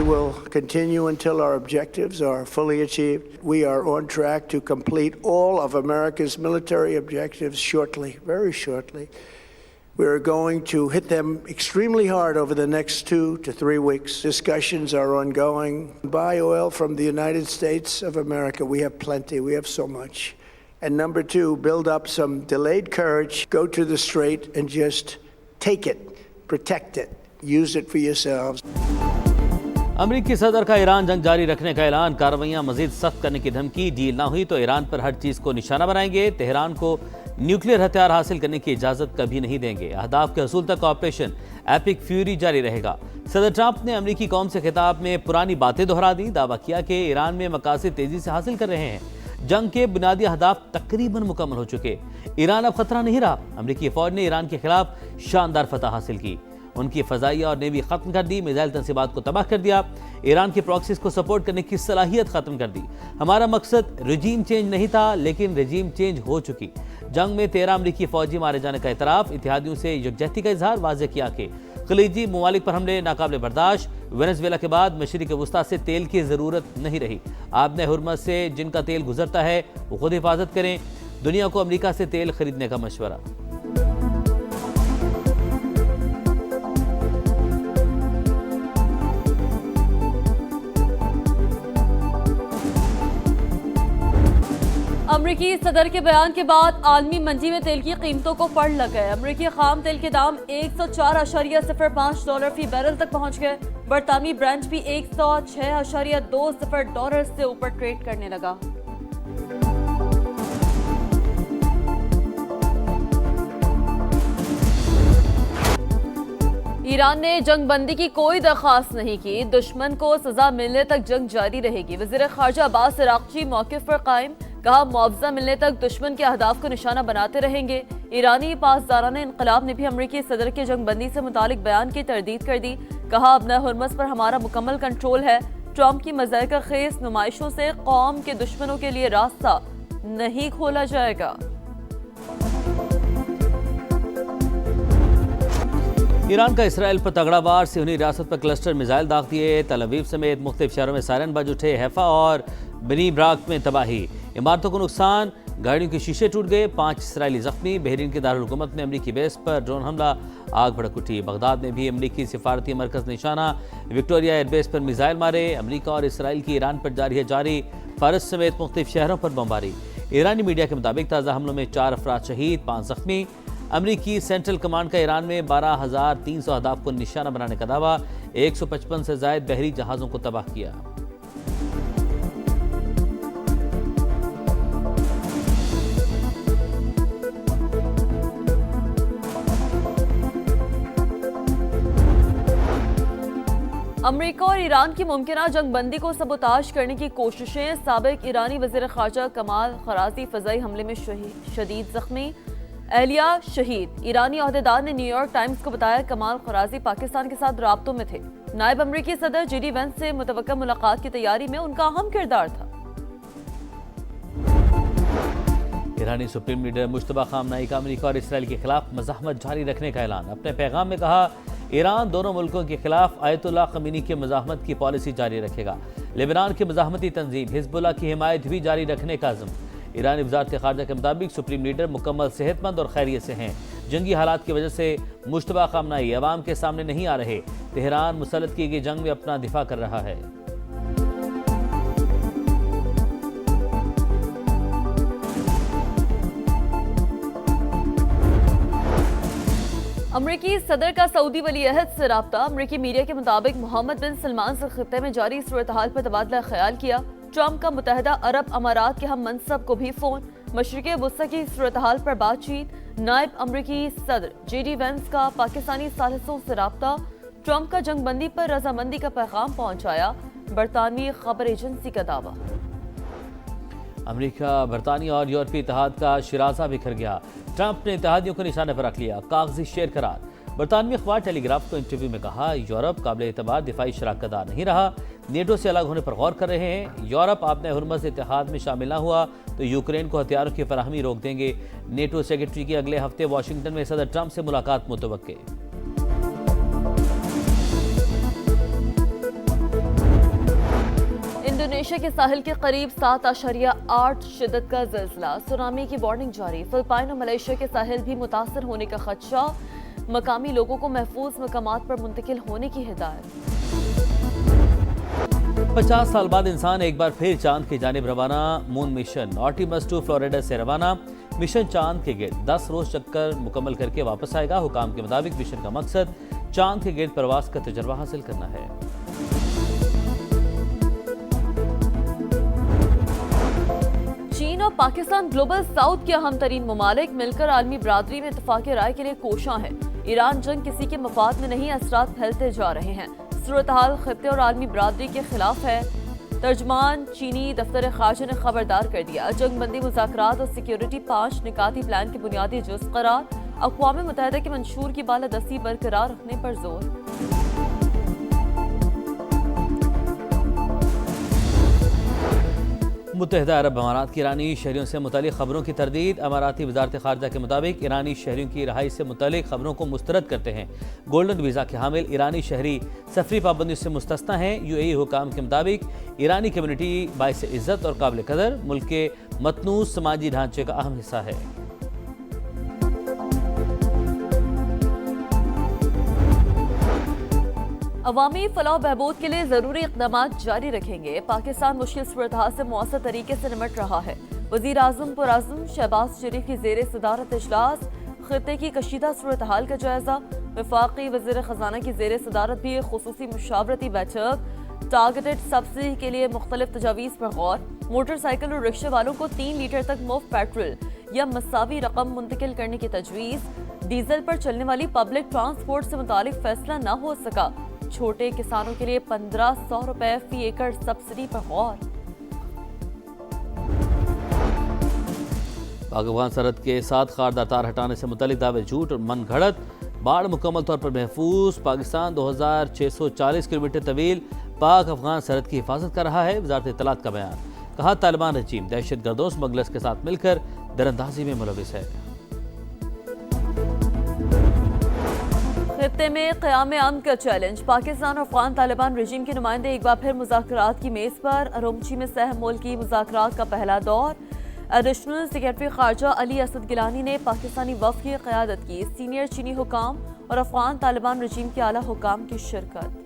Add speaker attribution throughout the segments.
Speaker 1: will continue until our objectives are fully achieved. We are on track to complete all of America's military objectives shortly, very shortly. We are going to hit them extremely hard over the next 2 to 3 weeks. Discussions are ongoing. Buy oil from the United States of America. We have plenty. We have so much. And number 2, build up some delayed courage. Go to the Strait and just take it, protect it, use it for yourselves.
Speaker 2: अमरीकी सदर का Iran जंग जारी रखने का ऐलान, कार्रवाइयां मजीद सख्त करने की धमकी, डील ना हुई तो ईरान पर हर चीज को निशाना बनाएंगे, तेहरान को न्यूक्लियर हथियार हासिल करने की इजाजत कभी नहीं देंगे, अहदाफ के हसूल तक ऑपरेशन एपिक फ्यूरी जारी रहेगा। सदर ट्रंप ने अमरीकी कौम से खिताब में पुरानी बातें दोहरा दी, दावा किया कि ईरान में मकासद तेजी से हासिल कर रहे हैं, जंग के बुनियादी अहदाफ तकरीबन मुकम्मल हो चुके, ईरान अब खतरा नहीं रहा। अमरीकी फौज ने ईरान के खिलाफ शानदार फतह हासिल की, उनकी फजाइया और नेवी खत्म कर दी, मिसाइल तंसीबात को तबाह कर दिया, ईरान के प्रॉक्सीज को सपोर्ट करने की सलाहियत खत्म कर दी। हमारा मकसद रजीम चेंज नहीं था, लेकिन रजीम चेंज हो चुकी। जंग में 13 अमरीकी फौजी मारे जाने का इतराफ, इत्तेहादियों से यकजहती का इजहार, वाज़ेह किया कि खलीजी ममालिक पर हमले नाकाबिल बर्दाश्त। वेनेजुएला के बाद मशरिक वस्ता से तेल की ज़रूरत नहीं रही। आबने हुर्मज़ से जिनका तेल गुजरता है वो खुद हिफाजत करें। दुनिया को अमरीका से तेल खरीदने का मशवरा।
Speaker 3: अमरीकी सदर के बयान के बाद आलमी मंडी में तेल की कीमतों को फड़ लग गए। अमरीकी खाम तेल के दाम $104.05 फी बैरल तक पहुंच गए। बरतानवी ब्रेंट भी $106.20 से ऊपर ट्रेड करने लगा। ईरान ने जंगबंदी की कोई दरख्वास्त नहीं की, दुश्मन को सजा मिलने तक जंग जारी रहेगी। वज़ीर ख़ारजा अब्बास अराग़ची मौक़िफ़ पर कायम, कहा मुआवजा मिलने तक दुश्मन के अहदाफ को निशाना बनाते रहेंगे। ईरानी पासदारान इनकलाब ने भी अमरीकी सदर के जंगबंदी से मुतालिक बयान की तरदीद कर दी, कहा अपना हुर्मज़ पर हमारा मुकम्मल कंट्रोल है। ट्रंप की मज़ाक़ खेज़ नुमाइशों से कौम के दुश्मनों के लिए रास्ता नहीं खोला जाएगा।
Speaker 2: ईरान का इसराइल पर तगड़ा वार, सियोनी रियासत पर क्लस्टर मिसाइल दाग दिए, तल अवीव समेत मुख्तलिफ शहरों में सायरन बज उठे, हैफा और बनी ब्राक में तबाही, इमारतों को नुकसान, गाड़ियों के शीशे टूट गए, 5 इसराइली जख्मी। बहरीन के दारुल हुकूमत में अमरीकी बेस पर ड्रोन हमला, आग भड़क उठी। बगदाद में भी अमरीकी सिफारती मरकज़ निशाना, विक्टोरिया एयरबेस पर मिसाइल मारे। अमरीका और इसराइल की ईरान पर जारी है जारी, फारस समेत मुख्तलिफ शहरों पर बमबारी। ईरानी मीडिया के मुताबिक ताज़ा हमलों में 4 अफराद शहीद, 5 जख्मी। अमरीकी सेंट्रल कमांड का ईरान में 12,300 अहदाफ को निशाना बनाने का दावा, 155 से ज़ायद बहरी जहाज़ों को तबाह किया।
Speaker 3: अमरीका और ईरान की मुमकिना जंगबंदी को सबोताज करने की कोशिशें, साबिक ईरानी वज़ीर ख़ारजा कमाल खराजी फ़ज़ाई हमले में शदीद ज़ख्मी, एहलिया शहीद। ईरानी अहदेदार ने न्यूयॉर्क टाइम्स को बताया कमाल खराजी पाकिस्तान के साथ राब्तों में थे। नायब अमरीकी सदर जेडी वेंस से मुतवक्का मुलाकात की तैयारी में उनका अहम किरदार था।
Speaker 2: ईरानी सुप्रीम लीडर मुश्तबा खामनाई का अमरीका और इसराइल के खिलाफ मज़ाहमत जारी रखने का ऐलान। अपने पैगाम में कहा ईरान दोनों मुल्कों के खिलाफ आयतुल्लाह ख़मीनी की मज़ाहमत की पॉलिसी जारी रखेगा। लेबनान की मज़ाहमती तंजीम हिज़्बुल्लाह की हिमायत भी जारी रखने का अज़्म। ईरानी वज़ारत ख़ारजा के मुताबिक सुप्रीम लीडर मुकम्मल सेहतमंद और खैरियत से हैं। जंगी हालात की वजह से मुश्तबा खामनाई अवाम के सामने नहीं आ रहे। तेहरान मुसल्लत की गई जंग में अपना दिफा कर रहा है।
Speaker 3: अमरीकी सदर का सऊदी वली अहद से राब्ता। अमरीकी मीडिया के मुताबिक मोहम्मद बिन सलमान से खित्ते में जारी सूरत हाल पर तबादला ख्याल किया। ट्रंप का मुत्तहिदा अरब अमारात के हम मनसब को भी फोन। मशरिक़ वस्ता की सूरत हाल पर बातचीत। नायब अमरीकी सदर जेडी वेंस का पाकिस्तानी सालिसों से राब्ता। ट्रंप का जंगबंदी पर रजामंदी का पैगाम पहुंचाया, बरतानवी खबर एजेंसी का दावा।
Speaker 2: अमेरिका, बरतानिया और यूरोपीय इत्तेहाद का शिराजा बिखर गया। ट्रंप ने इत्तेहादियों को निशाने पर रख लिया, कागजी शेर करार। बरतानवी अखबार टेलीग्राफ को इंटरव्यू में कहा यूरोप काबिल एतबार दिफाई शराकतदार नहीं रहा, नेटो से अलग होने पर गौर कर रहे हैं। यूरोप आपने हुर्मज़ इत्तेहाद में शामिल न हुआ तो यूक्रेन को हथियारों की फराहमी रोक देंगे। नेटो सेक्रेटरी की अगले हफ्ते वाशिंगटन में सदर ट्रंप से मुलाकात मुतवक्के।
Speaker 3: इंडोनेशिया के साहिल के करीब 7.8 शिद्दत का जिल्जिला, सुनामी की वार्निंग जारी। फिलिपाइन और मलेशिया के साहिल भी मुतासर होने का खदशा, मकामी लोगों को महफूज मकामात पर मुंतकिल होने की हिदायत।
Speaker 2: 50 साल बाद इंसान एक बार फिर चांद की जानिब रवाना। मून मिशन ऑर्टिमस 2 फ्लोरिडा से रवाना। मिशन चांद के गिर्द 10 रोज चक्कर मुकम्मल करके वापस आएगा। हुकाम के मुताबिक मिशन का मकसद चांद के गिर्द प्रवास का तजर्बा हासिल करना है।
Speaker 3: चीन और पाकिस्तान ग्लोबल साउथ के अहम तरीन ममालिक मिलकर आलमी बरादरी में इत्तफाक़ राय के लिए कोशां हैं। ईरान जंग किसी के मफाद में नहीं, असरात फैलते जा रहे हैं। सूरत हाल खित्ते और आलमी बरादरी के खिलाफ है। तर्जमान चीनी दफ्तर खारजा ने खबरदार कर दिया, जंग बंदी मुज़ाकरात और सिक्योरिटी 5 निकाती प्लान के बुनियादी जुज़ करार। अक़वाम मुत्तहिदा के मंशूर की बालादस्ती बरकरार रखने पर जोर।
Speaker 2: मुत्तहिदा अरब अमारात के ईरानी शहरियों से मुतालिक खबरों की तरदीद। अमाराती वजारत खारजा के मुताबिक ईरानी शहरियों की रहाई से मुतालिक खबरों को मुस्तरद करते हैं। गोल्डन वीज़ा के हामिल ईरानी शहरी सफरी पाबंदियों से मुस्तस्ना हैं। यूएई हुकाम के मुताबिक ईरानी कम्युनिटी बाइस इज़्ज़त और काबिल कदर मुल्क के मतनूज़ समाजी ढांचे का अहम हिस्सा है।
Speaker 3: अवामी फलाह बहबूद के लिए जरूरी इक़दाम जारी रखेंगे। पाकिस्तान मुश्किल सूरत से मौसर तरीके से निमट रहा है। वज़ीर आज़म पुरअज़्म शहबाज शरीफ की ज़ेर सदारत इजलास, खित्ते की कशीदा सूरत हाल का जायजा। वफाकी वज़ीर ख़जाना की ज़ेर सदारत भी खुसूसी मुशावरती बैठक। टारगेटेड सब्सिडी के लिए मुख्तलिफ तजावीज़ पर गौर। मोटरसाइकिल और रिक्शे वालों को 3 लीटर तक मुफ्त पेट्रोल या मसावी रकम मुंतकिल करने की तजवीज़। डीजल पर चलने वाली पब्लिक ट्रांसपोर्ट से मुतालिक फैसला न हो सका। छोटे किसानों के लिए 1500 रुपए फी एकड़ सब्सिडी पर गौर।
Speaker 2: पाक अफगान सरहद के साथ खारदार तार हटाने से मुतालिक दावे झूठ और मन घड़त। बाढ़ मुकम्मल तौर पर महफूज। पाकिस्तान 2640 किलोमीटर तवील पाक अफगान सरहद की हिफाजत कर रहा है। वजारत इत्तलात का बयान। कहा, तालिबान रजीम दहशत गर्दों स्मगलर्स के साथ मिलकर दरअंदाजी में मुलविस है।
Speaker 3: खित्ते में क़याम अमन का चैलेंज। पाकिस्तान और अफगान तालिबान रजीम के नुमाइंदे एक बार फिर मुज़ाकरात की मेज़ पर। अरोमची में सह मुल्की मुज़ाकरात का पहला दौर। एडिशनल सेक्रेटरी खारजा अली असद गिलानी ने पाकिस्तानी वफ़द की क़यादत की। सीनियर चीनी हुकाम और अफगान तालिबान रजीम के आला हुकाम की शिरकत।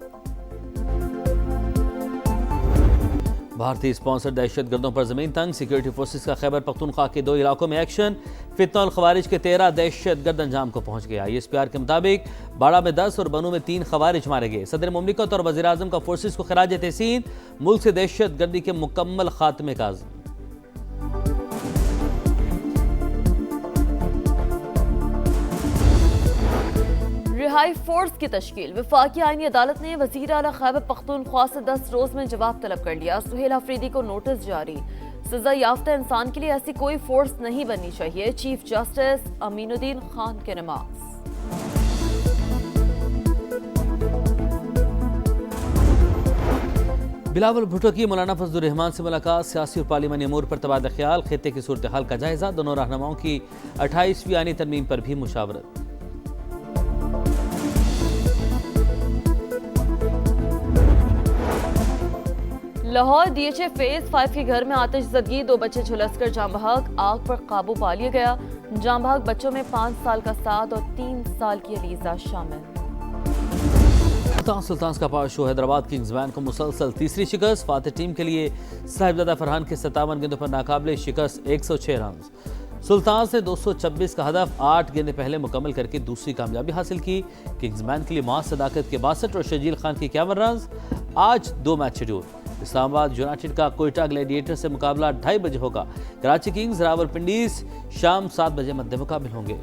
Speaker 2: भारतीय स्पॉन्सर दहशत गर्दों पर जमीन तंग। सिक्योरिटी फोर्सेस का खैबर पख्तूनख्वा के 2 इलाकों में एक्शन। फितना और खवारिज के 13 दहशत गर्द अंजाम को पहुंच गया। ISPR के मुताबिक बाड़ा में 10 और बनू में 3 खवारिज मारे गए। सदर मुमलिकत और वज़ीर आज़म का फोर्सेस को खराज तहसीन। मुल्क से दहशत गर्दी के मुकम्मल खात्मे का आज़म।
Speaker 3: रिहाई फोर्स की तश्कील। वफाकी आईनी अदालत ने वज़ीर आला खैबर पख्तूनख्वा से 10 रोज में जवाब तलब कर लिया। सुहेल अफरीदी को नोटिस जारी। सजा याफ्ता इंसान के लिए ऐसी कोई फोर्स नहीं बननी चाहिए। चीफ जस्टिस अमीनुद्दीन खान के नमाज।
Speaker 2: बिलावल भुट्टो की मौलाना फजलुर रहमान से मुलाकात। सियासी और पार्लिमानी अमूर पर तबादला ख्याल। खित्ते की सूरत हाल का जायजा। दोनों रहनुमाओं की 28वीं आईनी तरमीम पर भी मुशावरत।
Speaker 3: लाहौर DHA फेज 5 के घर में आतिश ज़दगी। 2 बच्चे झुलसकर जाँ बहक। आग पर काबू पा लिया गया। जाँ बहक बच्चों में 5 साल का साद और 3 साल की अलीजा शामिल।
Speaker 2: सुल्तान का power show. Hyderabad Kings ban को मुसलसल तीसरी शिकस्त। फातेह टीम के लिए साहिबजादा फरहान के 57 गेंदों पर नाकाबिले शिकस्त 106 रन। सुल्तान ने 226 का हदफ 8 गेंदें पहले मुकम्मल करके दूसरी कामयाबी हासिल की। किंग्समैन के लिए मुआज सदाकत के 62 और शजील खान के 51 रन। आज 2 मैच शेड्यूल। इस्लामाबाद यूनाइटेड का कोयटा ग्लैडिएटर से मुकाबला 2:30 बजे होगा। कराची किंग्स रावलपिंडी शाम 7 बजे मध्य मुकाबिल होंगे।